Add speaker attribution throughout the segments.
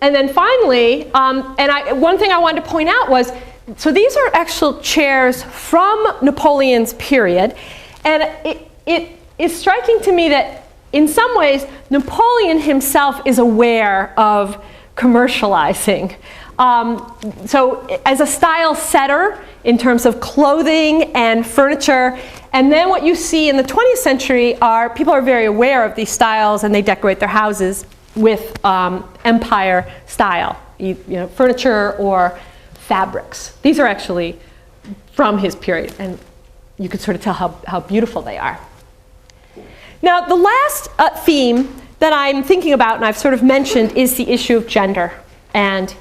Speaker 1: And then finally, one thing I wanted to point out was, so these are actual chairs from Napoleon's period, and it is striking to me that in some ways Napoleon himself is aware of commercializing. So as a style setter in terms of clothing and furniture, and then what you see in the 20th century are people are very aware of these styles and they decorate their houses with empire style, furniture or fabrics. These are actually from his period, and you can sort of tell how beautiful they are. Now, the last theme that I'm thinking about, and I've sort of mentioned, is the issue of gender and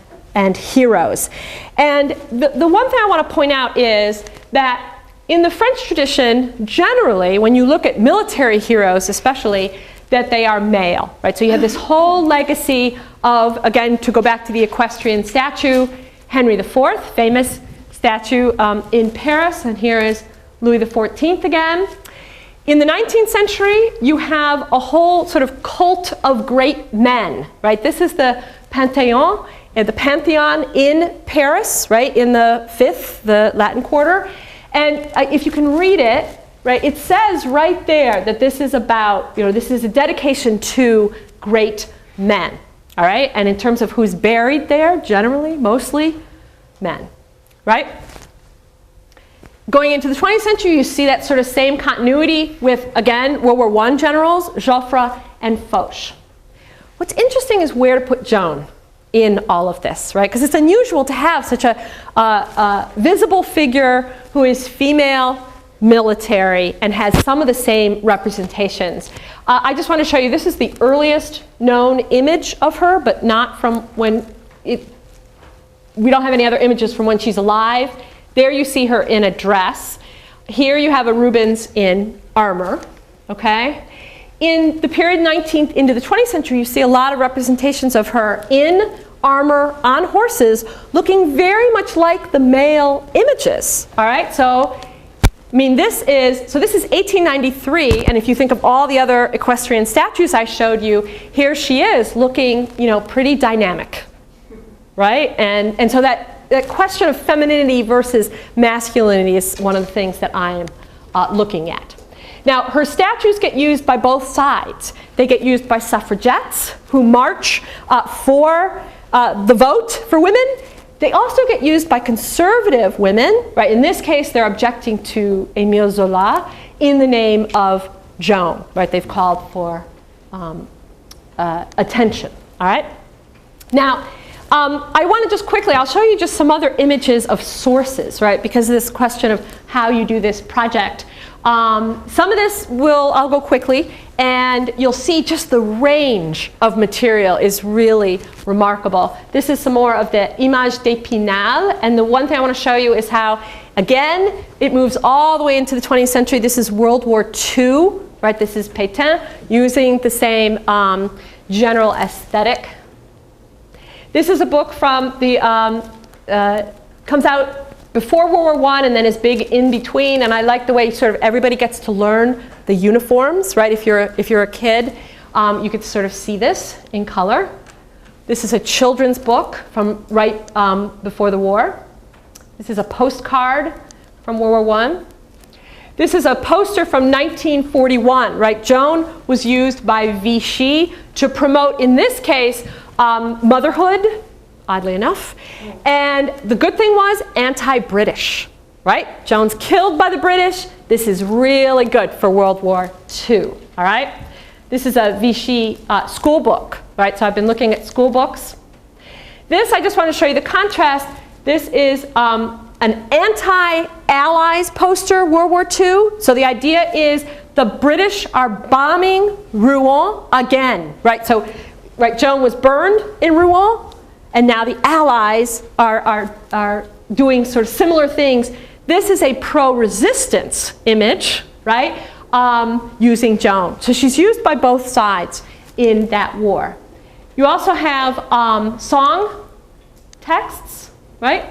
Speaker 1: heroes. And the one thing I want to point out is that in the French tradition, generally, when you look at military heroes especially, that they are male, right? So you have this whole legacy of, again, to go back to the equestrian statue, Henry IV, famous statue in Paris, and here is Louis XIV again. In the 19th century, you have a whole sort of cult of great men, right? This is the Panthéon, the Pantheon in Paris, right, in the 5th, the Latin Quarter. And if you can read it, right, it says right there that this is about, this is a dedication to great men, all right? And in terms of who's buried there, generally, mostly men, right? Going into the 20th century, you see that sort of same continuity with, again, World War I generals, Joffre and Foch. What's interesting is where to put Joan in all of this, right? Because it's unusual to have such a visible figure who is female, military, and has some of the same representations. I just want to show you, this is the earliest known image of her, but not from when we don't have any other images from when she's alive. There you see her in a dress. Here you have a Rubens in armor, okay? In the period 19th into the 20th century, you see a lot of representations of her in armor on horses, looking very much like the male images, all right? So, I mean, this is 1893, and if you think of all the other equestrian statues I showed you, here she is looking, pretty dynamic, right? And so that question of femininity versus masculinity is one of the things that I am looking at. Now, her statues get used by both sides. They get used by suffragettes who march for the vote for women. They also get used by conservative women, right? In this case, they're objecting to Émile Zola in the name of Joan, right? They've called for attention, all right? Now, I want to just quickly, I'll show you just some other images of sources, right? Because of this question of how you do this project. Some of this I'll go quickly, and you'll see just the range of material is really remarkable. This is some more of the Image d'Épinal, and the one thing I want to show you is how, again, it moves all the way into the 20th century. This is World War II, right? This is Pétain, using the same general aesthetic. This is a book from the, comes out before World War I and then is big in between, and I like the way sort of everybody gets to learn the uniforms, right? If you're a kid, you could sort of see this in color. This is a children's book from right before the war. This is a postcard from World War I. This is a poster from 1941, right? Joan was used by Vichy to promote, in this case, motherhood, oddly enough. And the good thing was anti-British, right? Joan's killed by the British. This is really good for World War II, all right? This is a Vichy school book, right? So I've been looking at school books. This, I just want to show you the contrast. This is an anti-Allies poster, World War II. So the idea is the British are bombing Rouen again, right? So, right, Joan was burned in Rouen, and now the Allies are doing sort of similar things. This is a pro-resistance image, right, using Joan. So she's used by both sides in that war. You also have song texts, right?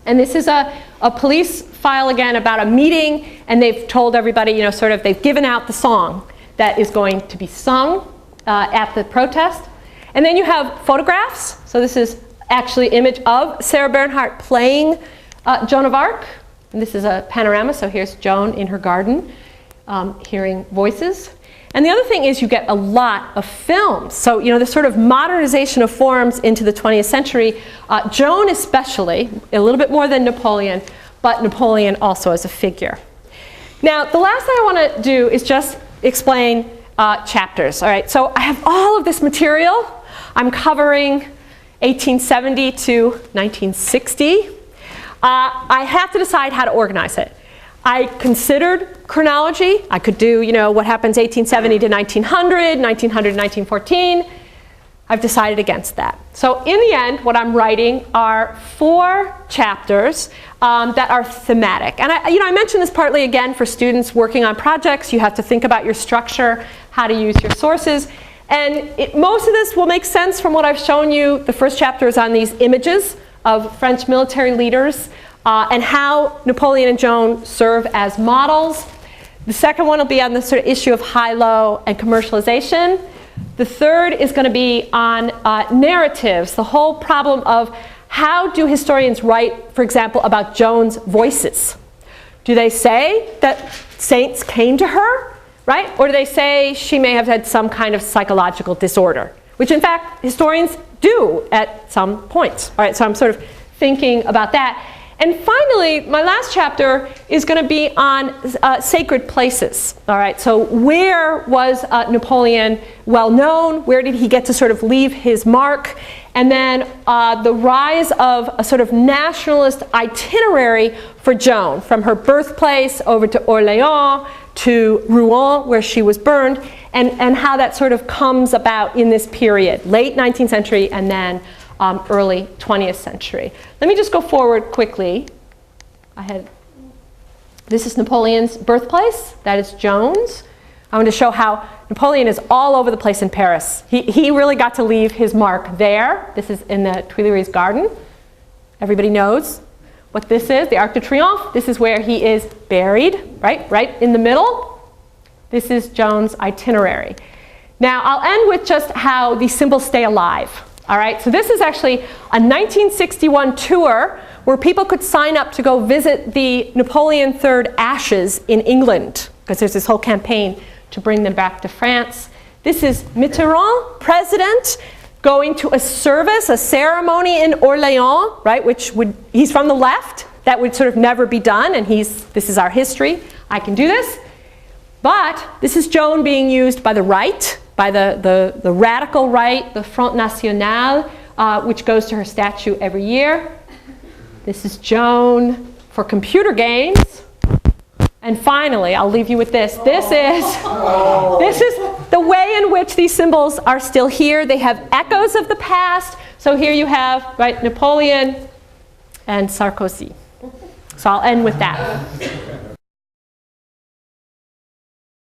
Speaker 1: And this is a police file, again, about a meeting, and they've told everybody, sort of, they've given out the song that is going to be sung at the protest. And then you have photographs. So this is actually an image of Sarah Bernhardt playing Joan of Arc. And this is a panorama, so here's Joan in her garden, hearing voices. And the other thing is you get a lot of films. So, this sort of modernization of forms into the 20th century, Joan especially, a little bit more than Napoleon, but Napoleon also as a figure. Now, the last thing I want to do is just explain chapters. All right, so I have all of this material. I'm covering 1870 to 1960. I have to decide how to organize it. I considered chronology. I could do, what happens 1870 to 1900, 1900 to 1914. I've decided against that. So in the end, what I'm writing are 4 chapters that are thematic. And I mentioned this partly again for students working on projects. You have to think about your structure, how to use your sources. And most of this will make sense from what I've shown you. The first chapter is on these images of French military leaders and how Napoleon and Joan serve as models. The second one will be on the sort of issue of high-low and commercialization. The third is going to be on narratives, the whole problem of how do historians write, for example, about Joan's voices? Do they say that saints came to her, right? Or do they say she may have had some kind of psychological disorder, which in fact historians do at some points. All right, so I'm sort of thinking about that. And finally, my last chapter is going to be on sacred places. All right, so where was Napoleon well known? Where did he get to sort of leave his mark? And then the rise of a sort of nationalist itinerary for Joan, from her birthplace over to Orléans to Rouen, where she was burned, and how that sort of comes about in this period, late 19th century and then early 20th century. Let me just go forward quickly. This is Napoleon's birthplace. That is Joan's. I want to show how Napoleon is all over the place in Paris. He really got to leave his mark there. This is in the Tuileries Garden. Everybody knows what this is, the Arc de Triomphe. This is where he is buried, right in the middle. This is Joan's itinerary. Now, I'll end with just how these symbols stay alive. All right, so this is actually a 1961 tour where people could sign up to go visit the Napoleon III ashes in England, because there's this whole campaign to bring them back to France. This is Mitterrand, president, going to a service, a ceremony in Orléans, right, he's from the left. That would sort of never be done, and this is our history. I can do this. But this is Joan being used by the right, by the radical right, the Front National, which goes to her statue every year. This is Joan for computer games. And finally, I'll leave you with this. This is the way in which these symbols are still here. They have echoes of the past. So here you have, right, Napoleon and Sarkozy. So I'll end with that.